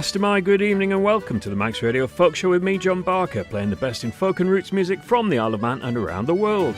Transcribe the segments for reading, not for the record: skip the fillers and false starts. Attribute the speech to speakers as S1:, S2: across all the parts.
S1: Mastermind, good evening and welcome to the Max Radio Folk Show with me, John Barker, playing the best in folk and roots music from the Isle of Man and around the world.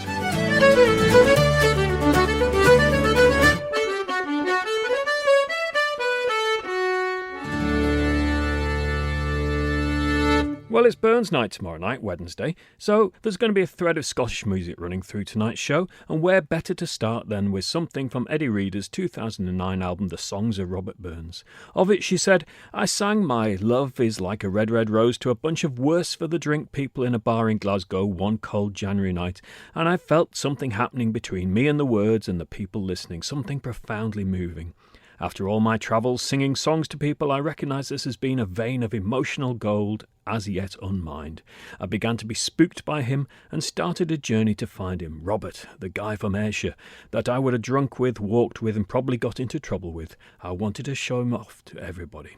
S1: Well, it's Burns night tomorrow night, Wednesday, so there's going to be a thread of Scottish music running through tonight's show, and where better to start than with something from Eddie Reader's 2009 album, The Songs of Robert Burns. Of it, she said, "I sang My Love Is Like a Red, Red Rose to a bunch of worse-for-the-drink people in a bar in Glasgow one cold January night, and I felt something happening between me and the words and the people listening, something profoundly moving. After all my travels singing songs to people, I recognise this has been a vein of emotional gold as yet unmined. I began to be spooked by him and started a journey to find him. Robert, the guy from Ayrshire, that I would have drunk with, walked with and probably got into trouble with. I wanted to show him off to everybody."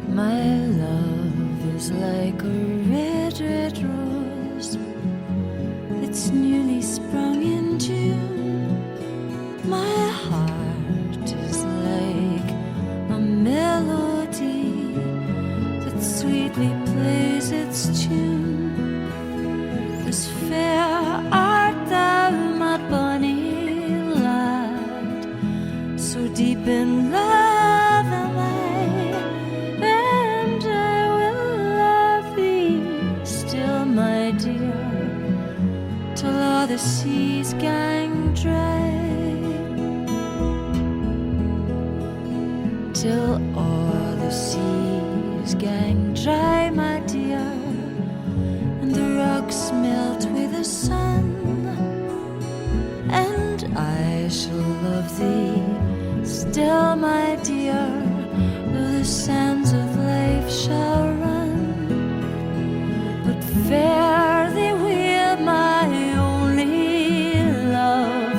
S2: My love is like a red, red rose that's newly sprung in June. My heart is like a melody that sweetly plays its tune. As fair art thou, my bonny lad, so deep in love am I. My dear, till all the seas gang dry, till all the seas gang dry, my dear, and the rocks melt with the sun, and I shall love thee still, my dear, though the sands of life shall run. Fare thee well, my only love,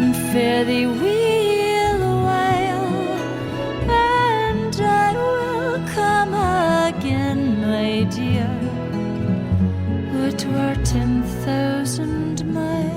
S2: and fare thee well a while, and I will come again, my dear, though it were 10,000 miles.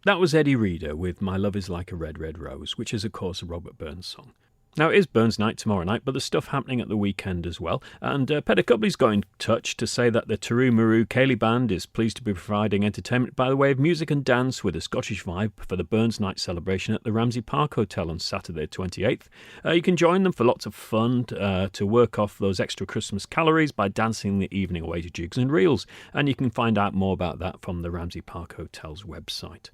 S1: That was Eddie Reader with My Love Is Like a Red, Red Rose, which is of course a Robert Burns song. Now, it is Burns night tomorrow night, but there's stuff happening at the weekend as well. And Peter Cubley's got in touch to say that the Taru Maru Ceilidh Band is pleased to be providing entertainment by the way of music and dance with a Scottish vibe for the Burns night celebration at the Ramsey Park Hotel on Saturday 28th. You can join them for lots of fun to work off those extra Christmas calories by dancing the evening away to jigs and reels. And you can find out more about that from the Ramsey Park Hotel's website.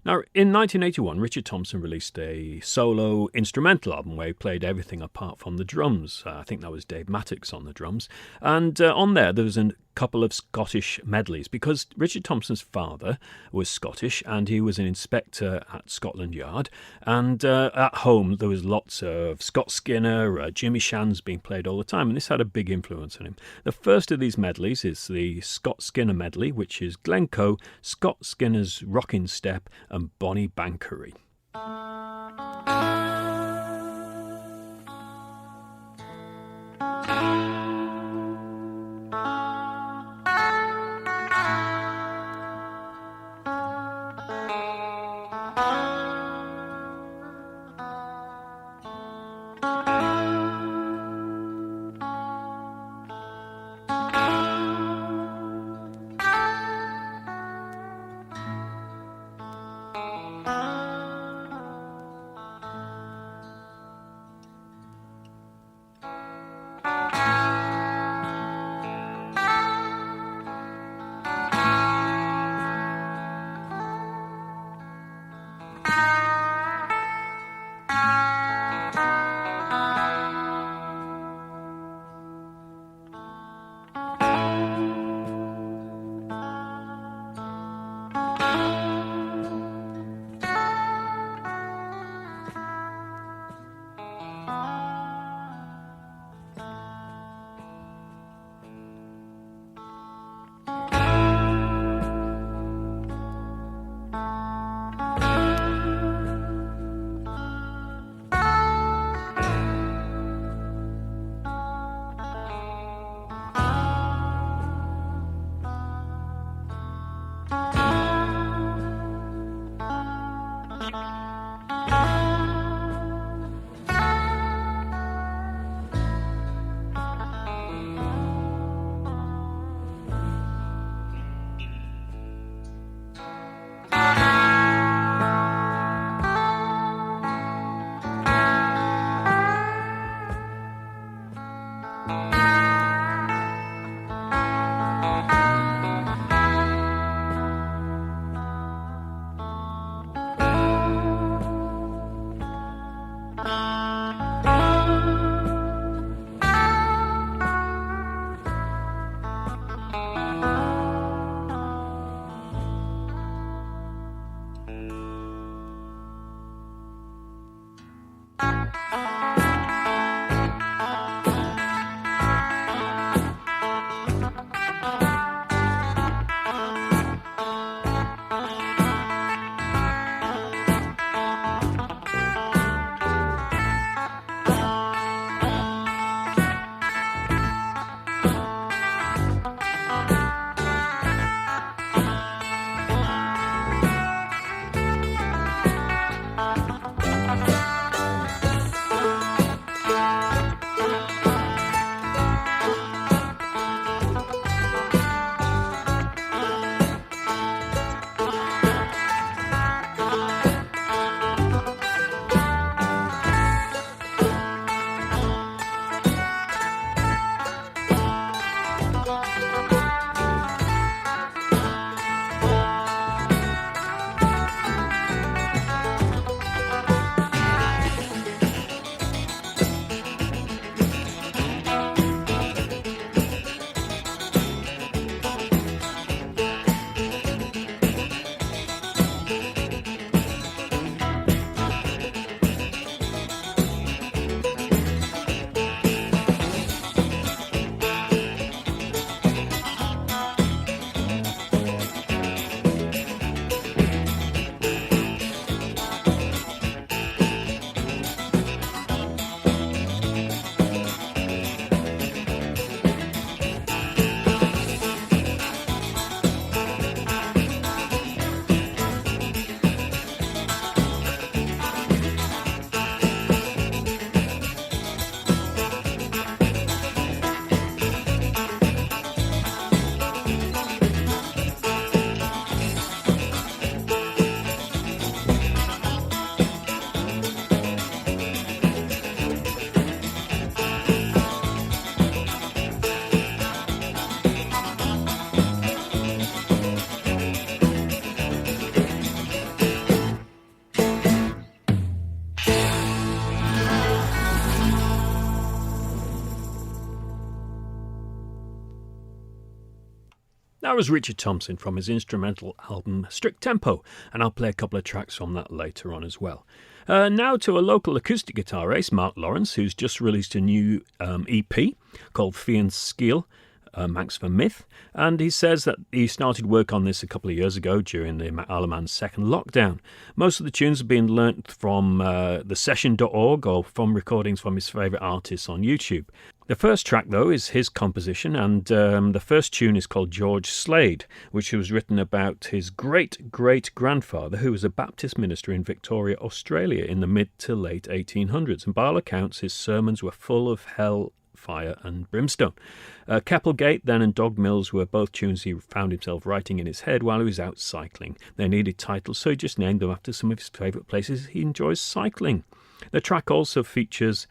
S1: Now, in 1981, Richard Thompson released a solo instrumental album where he played everything apart from the drums. I think that was Dave Mattox on the drums. And on there was a couple of Scottish medleys because Richard Thompson's father was Scottish and he was an inspector at Scotland Yard. And at home, there was lots of Scott Skinner, Jimmy Shands being played all the time. And this had a big influence on him. The first of these medleys is the Scott Skinner medley, which is Glencoe, Scott Skinner's Rockin' Step, and Bonnie Bankery. That was Richard Thompson from his instrumental album Strict Tempo, and I'll play a couple of tracks from that later on as well. Now to a local acoustic guitar ace, Mark Lawrence, who's just released a new EP called Fian Skiel, Manx for Myth, and he says that he started work on this a couple of years ago during the Alaman's second lockdown. Most of the tunes have been learnt from thesession.org or from recordings from his favourite artists on YouTube. The first track, though, is his composition, and the first tune is called George Slade, which was written about his great-great-grandfather, who was a Baptist minister in Victoria, Australia in the mid to late 1800s, and by all accounts his sermons were full of hell, fire and brimstone. Keppelgate then and Dog Mills were both tunes he found himself writing in his head while he was out cycling. They needed titles, so he just named them after some of his favourite places he enjoys cycling. The track also features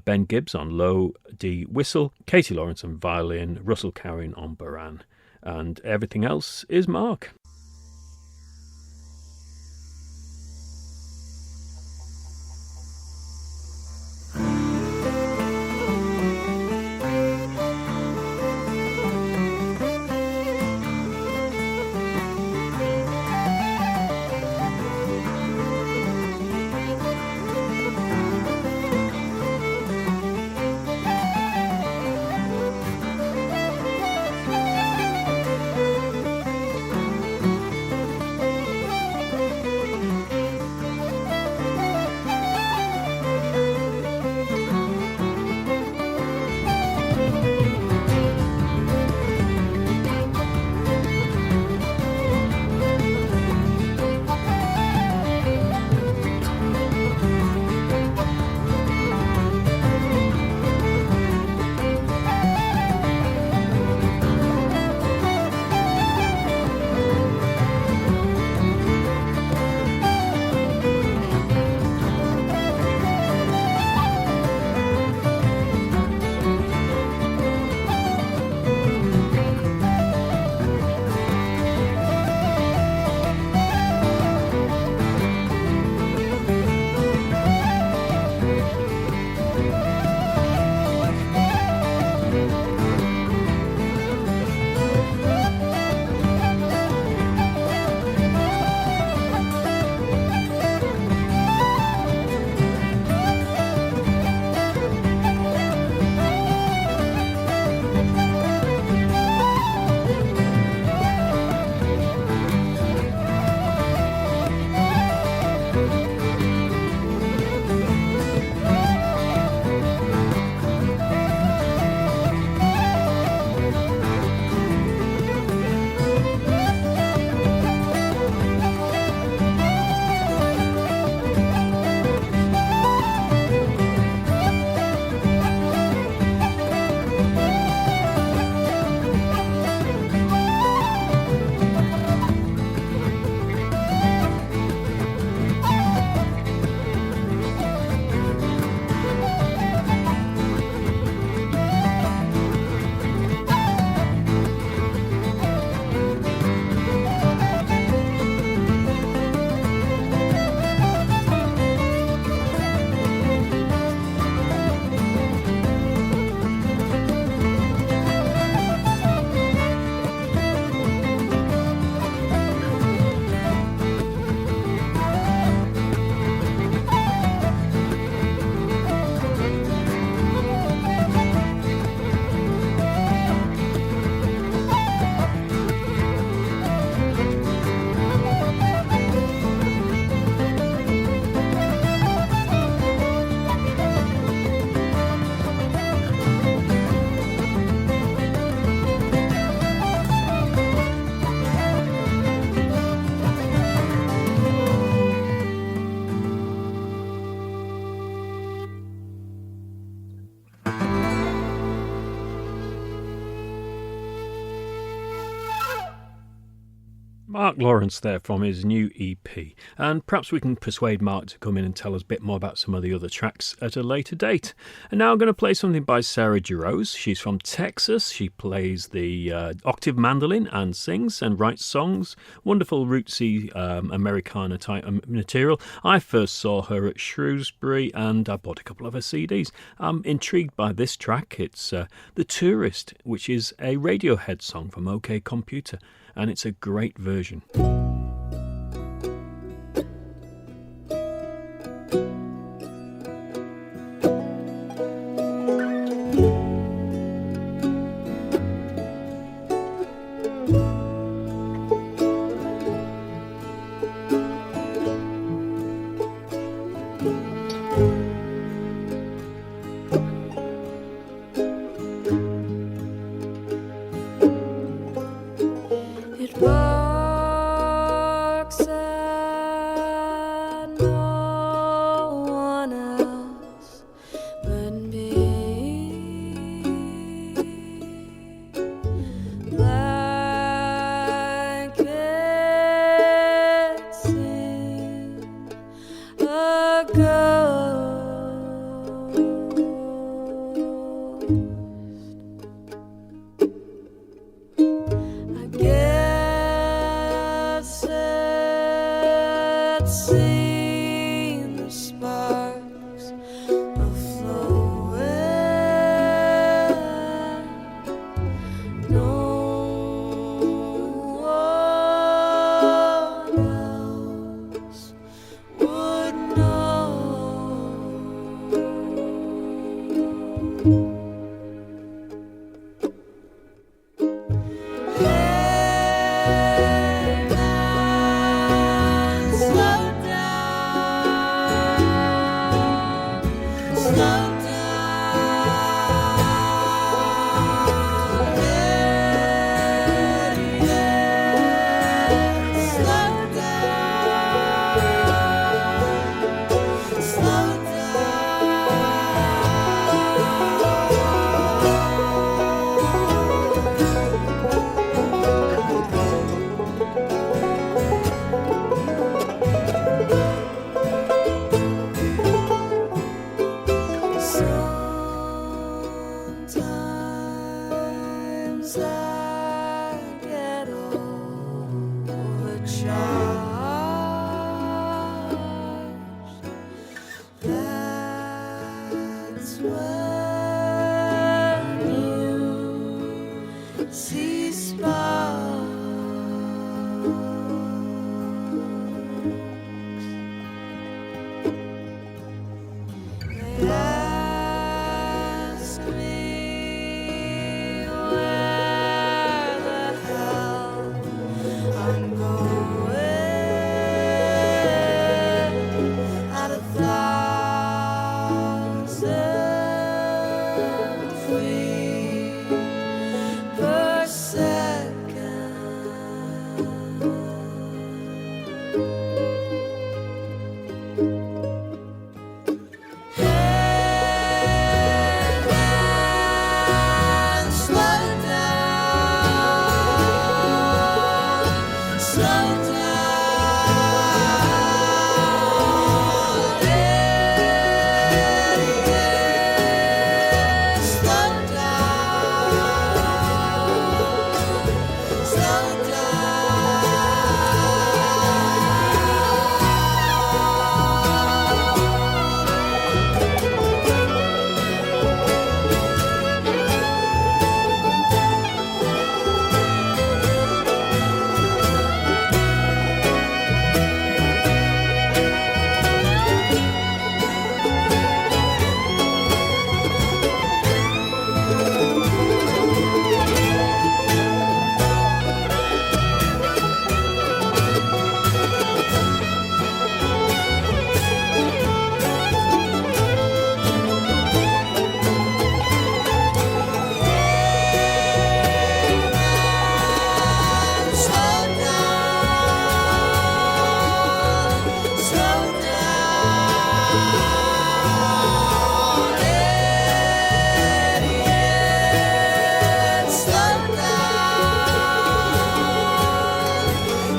S1: Ben Gibbs on low D whistle, Katie Lawrence on violin, Russell Cowan on baran, and everything else is Mark. Mark Lawrence there from his new EP, and perhaps we can persuade Mark to come in and tell us a bit more about some of the other tracks at a later date. And now I'm going to play something by Sarah Jarosz. She's from Texas. She plays the octave mandolin and sings and writes songs. Wonderful rootsy Americana type material. I first saw her at Shrewsbury and I bought a couple of her CDs. I'm intrigued by this track. It's The Tourist, which is a Radiohead song from OK Computer. And it's a great version.
S2: Slow down.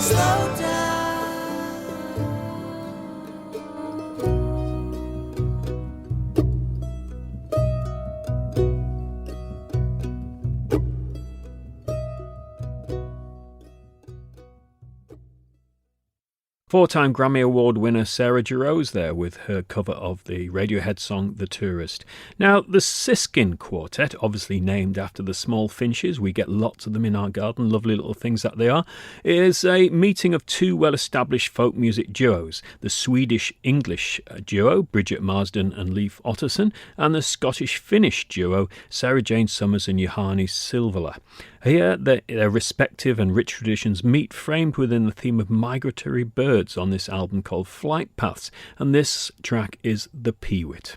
S2: slow down.
S1: Four-time Grammy Award winner Sarah Jarosz there with her cover of the Radiohead song The Tourist. Now, the Siskin Quartet, obviously named after the small finches, we get lots of them in our garden, lovely little things that they are, is a meeting of two well-established folk music duos, the Swedish-English duo Bridget Marsden and Leif Otterson, and the Scottish-Finnish duo Sarah Jane Summers and Johannes Silvela. Here, their respective and rich traditions meet, framed within the theme of migratory birds on this album called Flight Paths, and this track is The Peewit.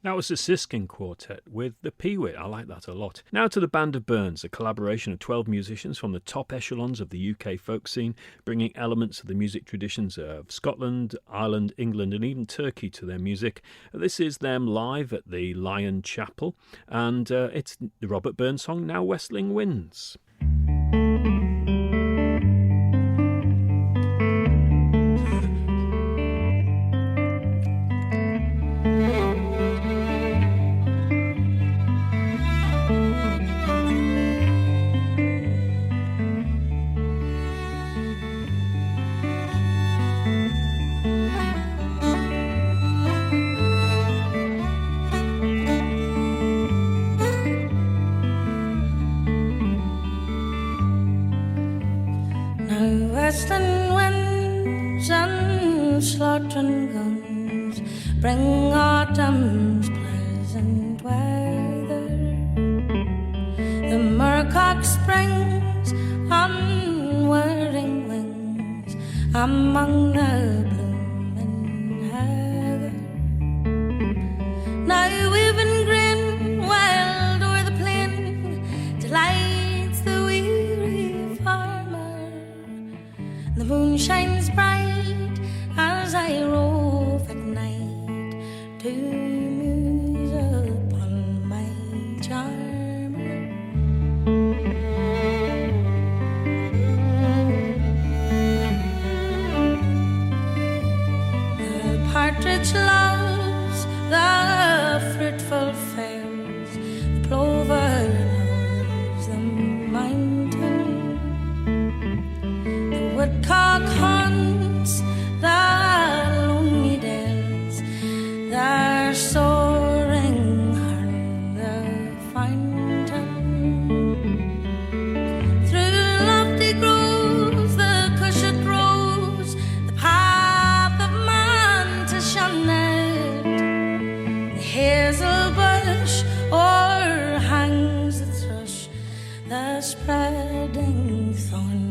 S1: That was the Siskin Quartet with the Peewit. I like that a lot. Now to the Band of Burns, a collaboration of 12 musicians from the top echelons of the UK folk scene, bringing elements of the music traditions of Scotland, Ireland, England and even Turkey to their music. This is them live at the Lion Chapel, and it's the Robert Burns song, Now Westling Winds.
S2: Western winds and slaughtering guns bring autumn's pleasant weather. The mercock springs on whirring wings among the blooming heather. Now weaving green wild o'er the plain delights the weary farmer. The moon shines bright as I rove at night to muse upon my charmer. The partridge loves the fruitful fells, the plover loves the mountain. Woodcock haunts the lonely dells, their soaring hern the fountain. Through lofty groves the cushat grows, the path of man to shun it. The hazel bush o'erhangs the thrush, the spreading thorn.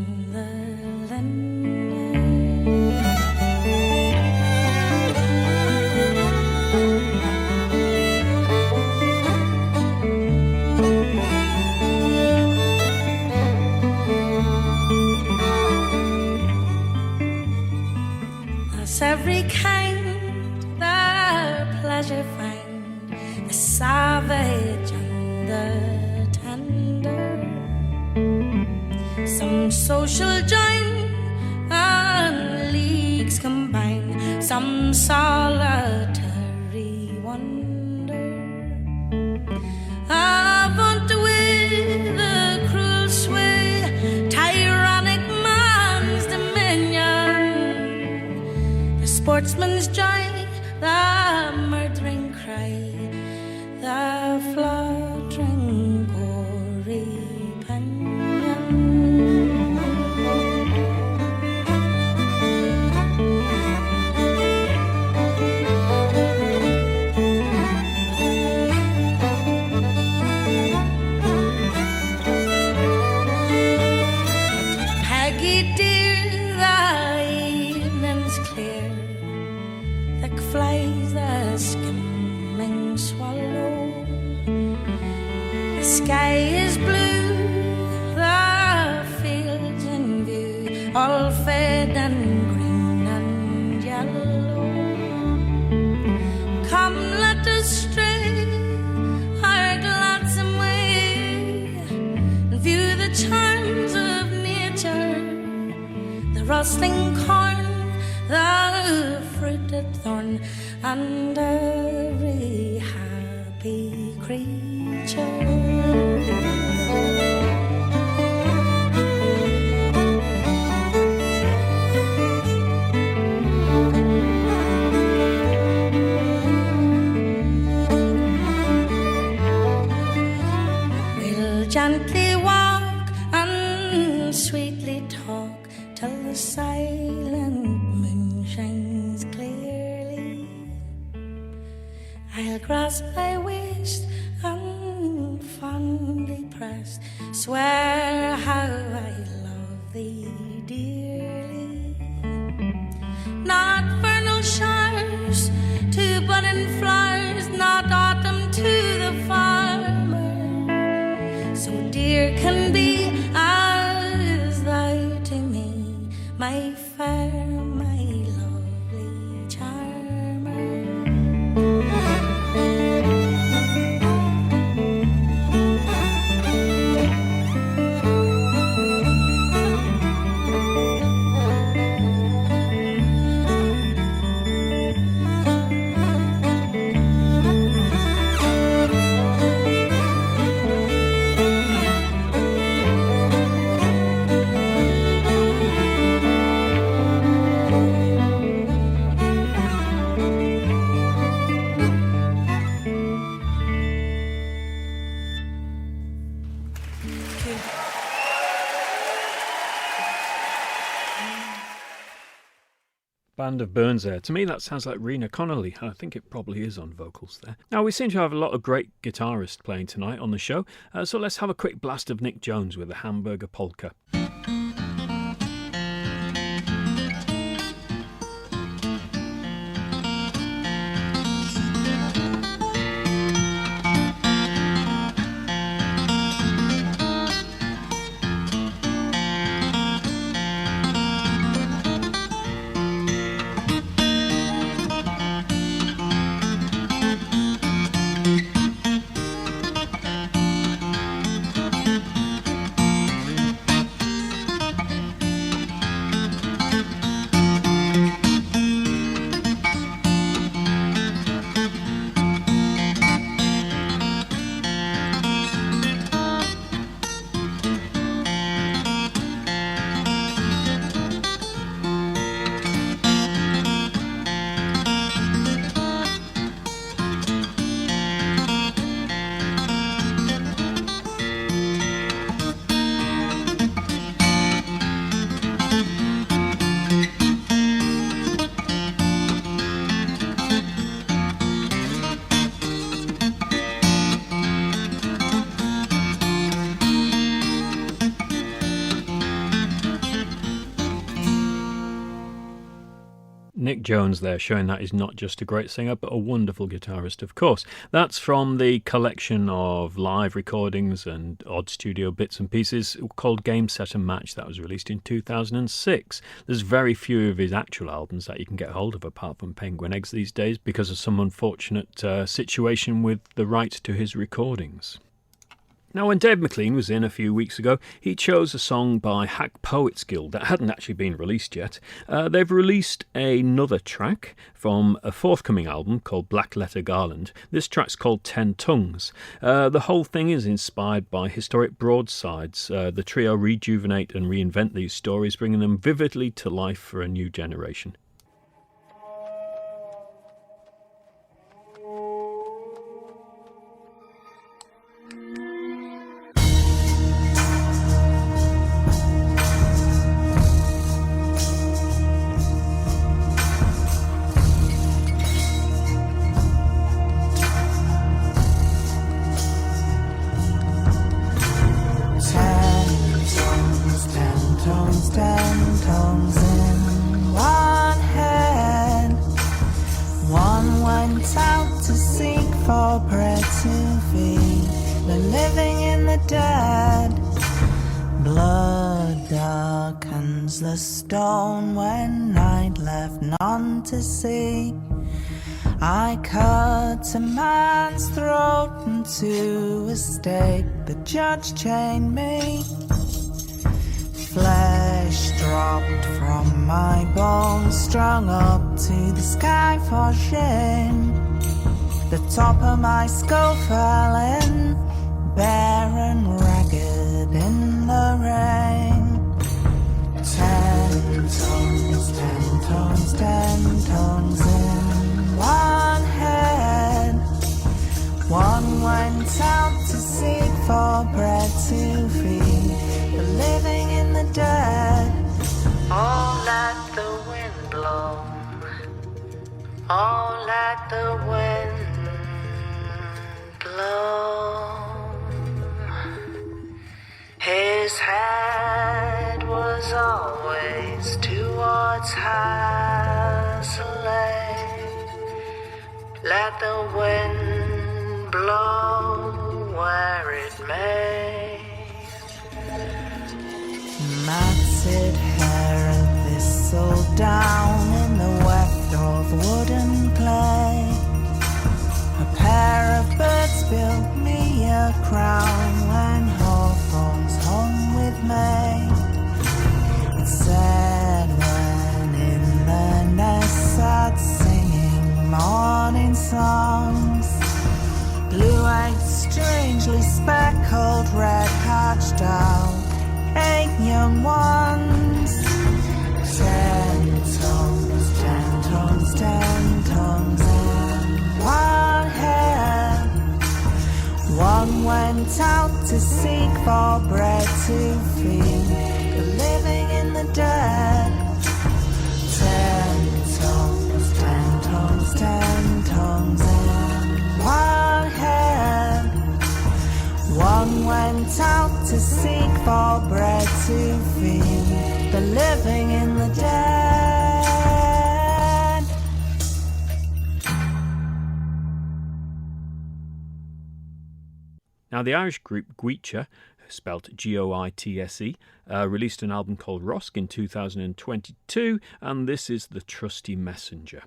S2: Every kind their pleasure find, the savage and the tender. Some social join and leagues combine, some solitary wonder. Avant with the cruel sway, tyrannic man's dominion. Sportsman's joy, the murdering cry, the fluttering gory pinion. Peggy dear, the evening's clear, flies the skimming swallow. The sky is blue, the fields in view, all fed and green and yellow. Come, let us stray our gladsome way and view the charms of nature, the rustling corn, the fruited thorn, and every happy creature. We'll gently walk and sweetly talk till the silent moon shines clearly. I'll grasp thy waist and fondly press, swear how I love thee dearly. Not vernal showers to budding flowers, not
S1: Band of Burns there. To me, that sounds like Rena Connolly. I think it probably is on vocals there. Now, we seem to have a lot of great guitarists playing tonight on the show, so let's have a quick blast of Nick Jones with the Hamburger Polka. Nick Jones there, showing that he's not just a great singer, but a wonderful guitarist, of course. That's from the collection of live recordings and odd studio bits and pieces called Game, Set and Match that was released in 2006. There's very few of his actual albums that you can get hold of apart from Penguin Eggs these days because of some unfortunate situation with the rights to his recordings. Now, when Dave McLean was in a few weeks ago, he chose a song by Hack Poets Guild that hadn't actually been released yet. They've released another track from a forthcoming album called Black Letter Garland. This track's called 10 Tongues. The whole thing is inspired by historic broadsides. The trio rejuvenate and reinvent these stories, bringing them vividly to life for a new generation.
S3: The stone when I'd left none to see. I cut a man's throat into a stake. The judge chained me. Flesh dropped from my bones, strung up to the sky for shame. The top of my skull fell in, bare and ragged in the rain. 10 tongues, 10 tongues, 10 tongues in one head. One went out to seek for bread to feed the living and the dead. Oh, let the wind blow. Oh, let the wind blow. His head was always towards Hasley. Let the wind blow where it may. Matted hair and thistle down in the weft of wooden clay. A pair of birds built me a crown when hawthorns hung with May. It said when in the nest sat singing morning songs, blue-eyed, strangely speckled, red-hatched owl, 8 young ones. 10 tongues, 10 tongues, 10 tongues in one head. One went out to seek for bread to feed the living and the dead. 10 to seek for bread to feed the living in the dead.
S1: Now, the Irish group Goitse, spelt Goitse, released an album called Rosk in 2022, and this is The Trusty Messenger.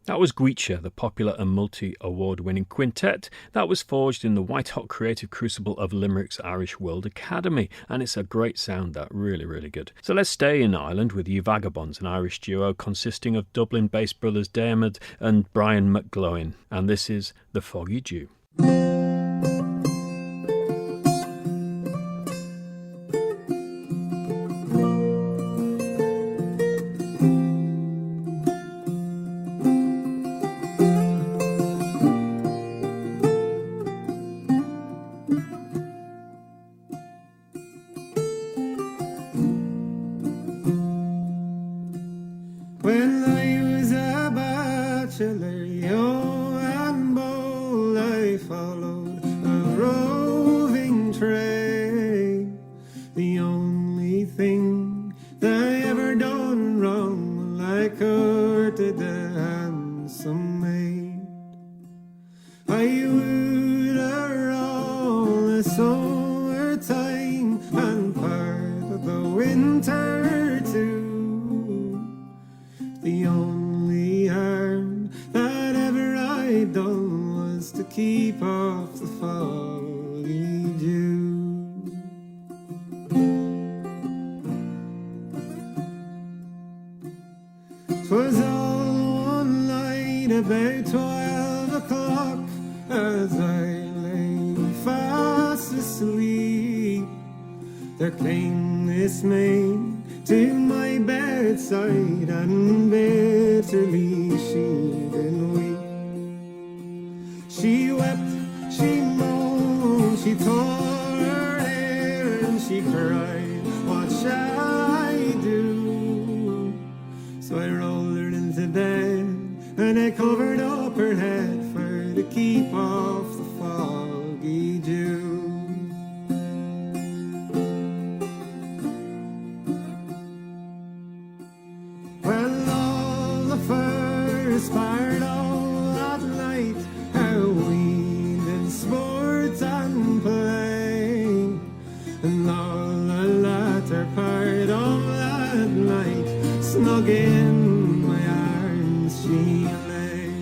S1: That was Goitse, the popular and multi-award-winning quintet that was forged in the white-hot creative crucible of Limerick's Irish World Academy, and it's a great sound, that really, really good. So let's stay in Ireland with You Vagabonds, an Irish duo consisting of Dublin-based brothers Dermot and Brian McGloin, and this is The Foggy Dew.
S4: When I was a bachelor, young and bold, I followed a roving trade. The only thing that I ever done wrong, well, I courted a handsome maid. wooed her all the summertime and part of the winter too. The only harm that ever I'd done was to keep off the foggy dew. 'Twas all one night about 12 o'clock as I lay fast asleep. There came this maid to my bedside and bitterly she did weep. She wept, she moaned, she tore her hair and she cried, what shall I do? So I rolled her into bed and I covered up her head for to keep off the foggy dew. Well, all the first part of that night, how we did sport and play, and all the latter part of that night, snug in my arms she lay.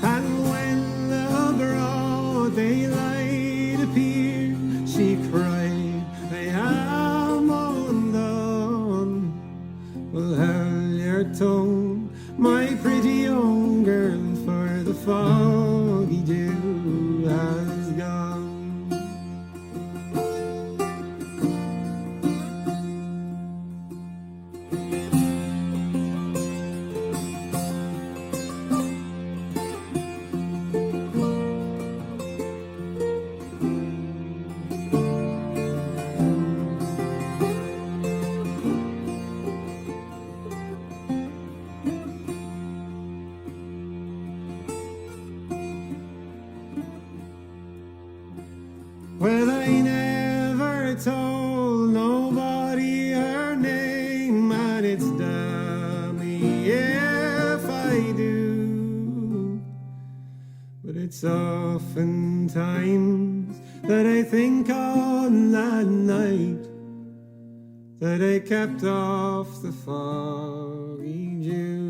S4: And when the broad daylight appeared, she cried, I am undone. Well, hold your tongue, my pretty young girl, for the foggy dew has gone. Well, I never told nobody her name, and it's damn me if I do. But it's oftentimes that I think on that night that I kept off the foggy dew.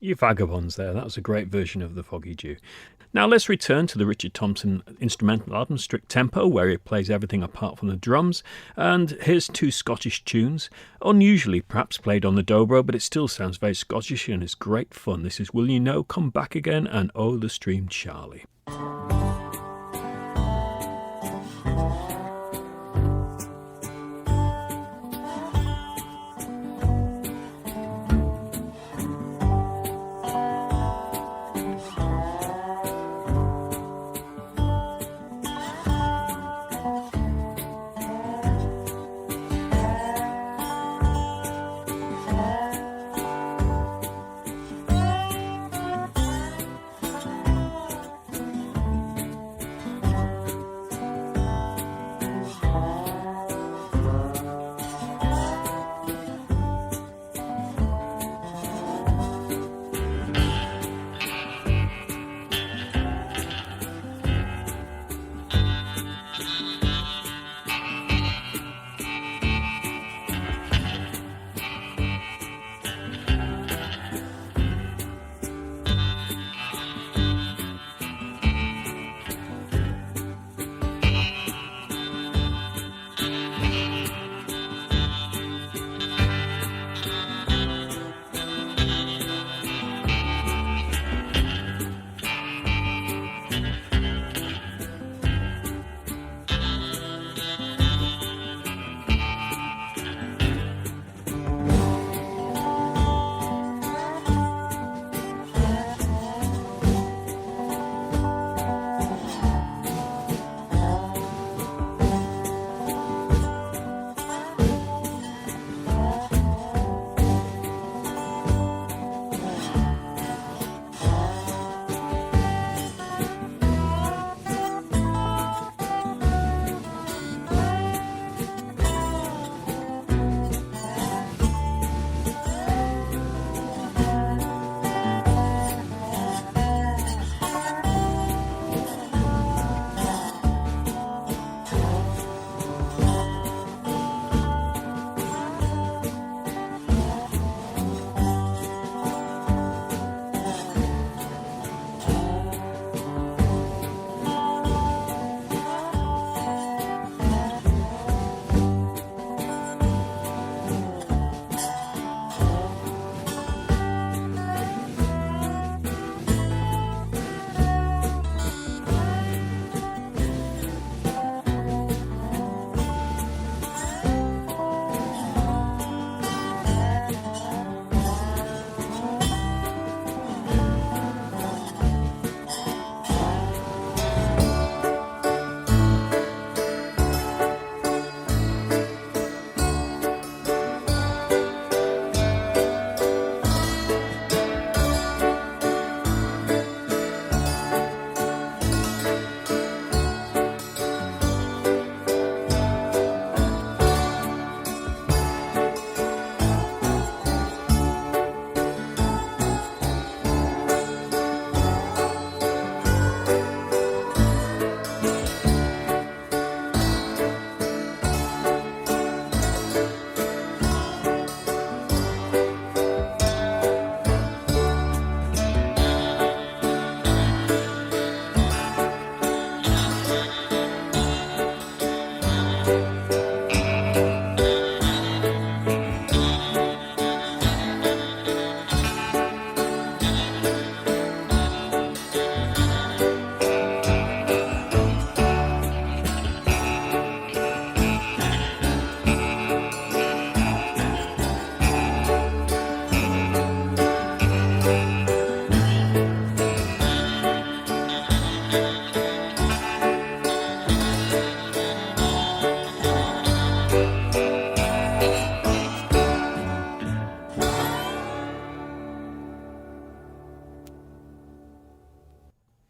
S1: You vagabonds there, that was a great version of the Foggy Dew. Now let's return to the Richard Thompson instrumental album, Strict Tempo, where he plays everything apart from the drums. And here's two Scottish tunes, unusually perhaps played on the dobro, but it still sounds very Scottish and is great fun. This is Will You Know, Come Back Again, and Oh the Stream Charlie.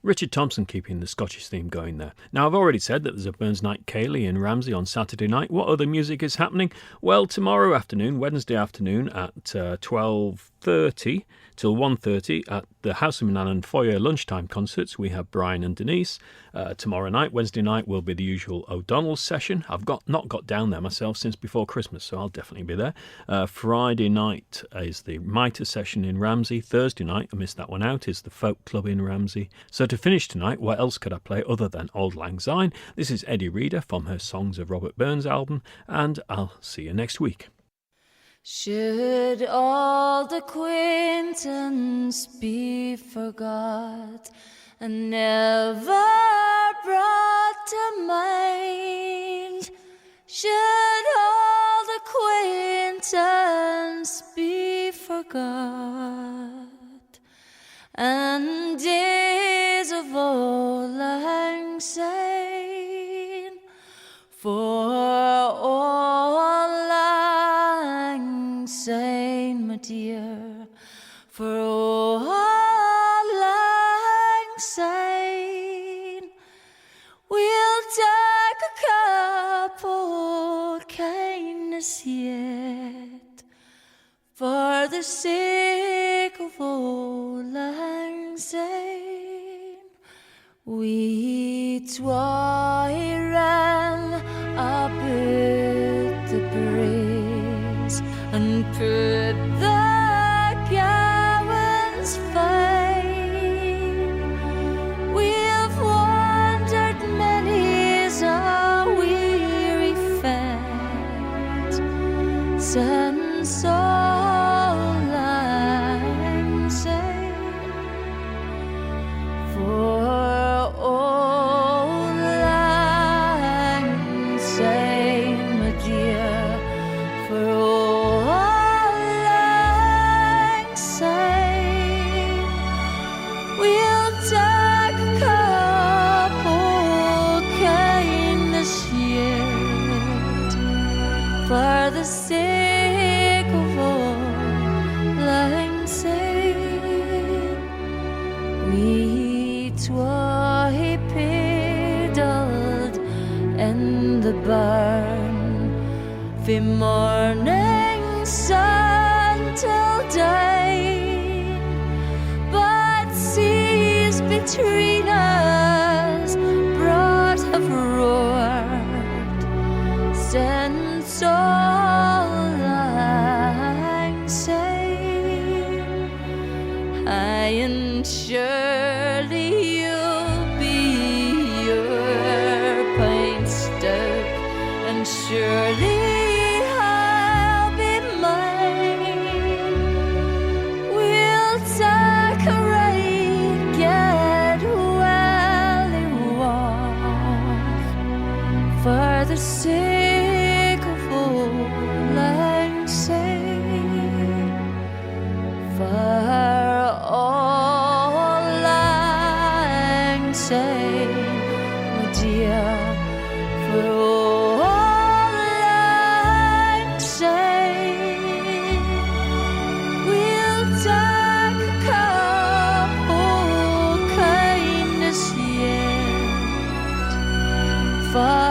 S1: Richard Thompson keeping the Scottish theme going there. Now, I've already said that there's a Burns Night Cayley in Ramsey on Saturday night. What other music is happening? Well, tomorrow afternoon, Wednesday afternoon at 12:30 till 1:30 at the House of Manannan Foyer lunchtime concerts, we have Brian and Denise. Tomorrow night, Wednesday night, will be the usual O'Donnell's session. I've not got down there myself since before Christmas, so I'll definitely be there. Friday night is the Mitre session in Ramsey. Thursday night, I missed that one out, is the Folk Club in Ramsey. So to finish tonight, what else could I play other than Auld Lang Syne? This is Eddie Reader from her Songs of Robert Burns album, and I'll see you next week.
S2: Should all the acquaintance be forgot and never brought to mind? Should all the acquaintance be forgot and days of Auld Lang Syne for Auld Lang Syne, my dear, for Auld Lang Syne, we'll take a cup of kindness yet for the sake of Auld Lang Syne. We twa ran up the braes and put the gowans fine. We've wandered many's a weary fet since Auld Lang Syne, for Auld Lang Syne, my dear, for Auld Lang Syne, we'll take a cup of kindness yet for the sake of Auld Lang Syne. We twa paddled in the burn from morning sun till day, but seas between us broad have roared since Auld Lang Syne. Aye, and surely you'll be your pint stuck, and surely I'll be mine. We'll take a ride, get well off for the sake of Auld Lang Syne, for Auld Lang Syne, my dear, for Auld Lang Syne, we'll take a cup of kindness yet for